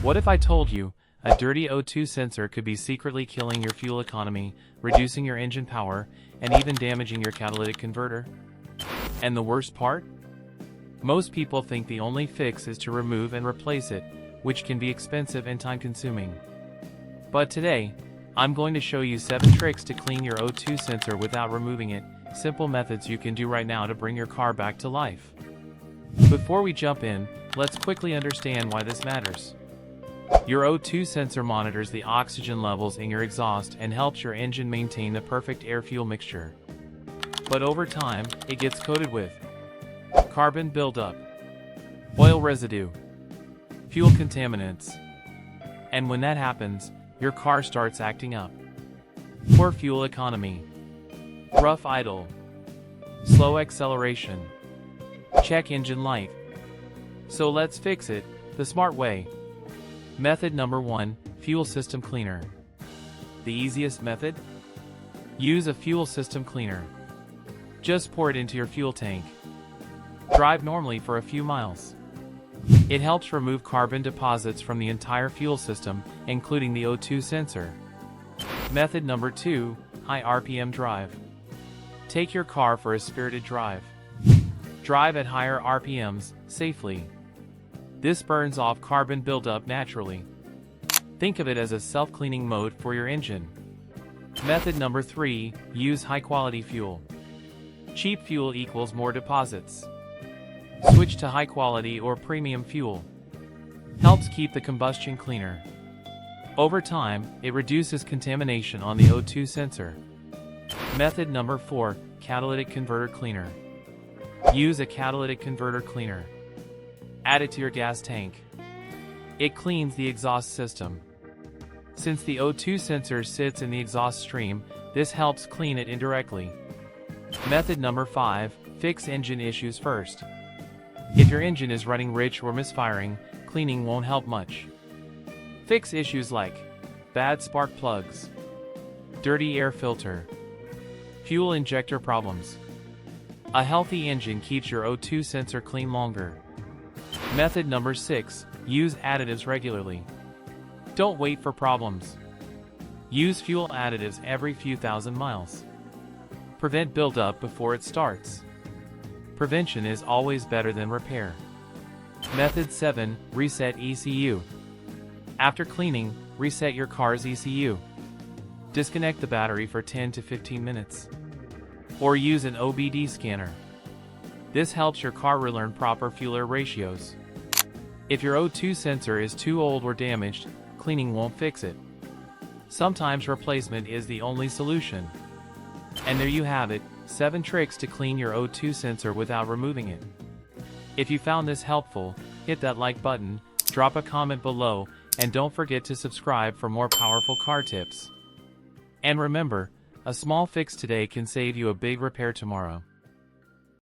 What if I told you a dirty O2 sensor could be secretly killing your fuel economy, reducing your engine power, and even damaging your catalytic converter? And the worst part? Most people think the only fix is to remove and replace it, which can be expensive and time-consuming. But today, I'm going to show you 7 tricks to clean your O2 sensor without removing it, simple methods you can do right now to bring your car back to life. Before we jump in, let's quickly understand why this matters. Your O2 sensor monitors the oxygen levels in your exhaust and helps your engine maintain the perfect air-fuel mixture. But over time, it gets coated with carbon buildup, oil residue, fuel contaminants. And when that happens, your car starts acting up. Poor fuel economy, rough idle, slow acceleration, check engine light. So let's fix it the smart way. Method number 1, fuel system cleaner. The easiest method? Use a fuel system cleaner. Just pour it into your fuel tank. Drive normally for a few miles. It helps remove carbon deposits from the entire fuel system, including the O2 sensor. Method number 2, high RPM drive. Take your car for a spirited drive. Drive at higher RPMs, safely. This burns off carbon buildup naturally. Think of it as a self-cleaning mode for your engine. Method number 3, use high-quality fuel. Cheap fuel equals more deposits. Switch to high-quality or premium fuel. Helps keep the combustion cleaner. Over time, it reduces contamination on the O2 sensor. Method number 4, catalytic converter cleaner. Use a catalytic converter cleaner. Add it to your gas tank. It cleans the exhaust system. Since the O2 sensor sits in the exhaust stream, this helps clean it indirectly. Method number 5, fix engine issues first. If your engine is running rich or misfiring, cleaning won't help much. Fix issues like bad spark plugs, dirty air filter, fuel injector problems. A healthy engine keeps your O2 sensor clean longer. Method number 6, use additives regularly. Don't wait for problems. Use fuel additives every few thousand miles. Prevent buildup before it starts. Prevention is always better than repair. Method 7, reset ECU. After cleaning, reset your car's ECU. Disconnect the battery for 10 to 15 minutes. Or use an OBD scanner. This helps your car relearn proper fuel-air ratios. If your O2 sensor is too old or damaged, cleaning won't fix it. Sometimes replacement is the only solution. And there you have it, 7 tricks to clean your O2 sensor without removing it. If you found this helpful, hit that like button, drop a comment below, and don't forget to subscribe for more powerful car tips. And remember, a small fix today can save you a big repair tomorrow.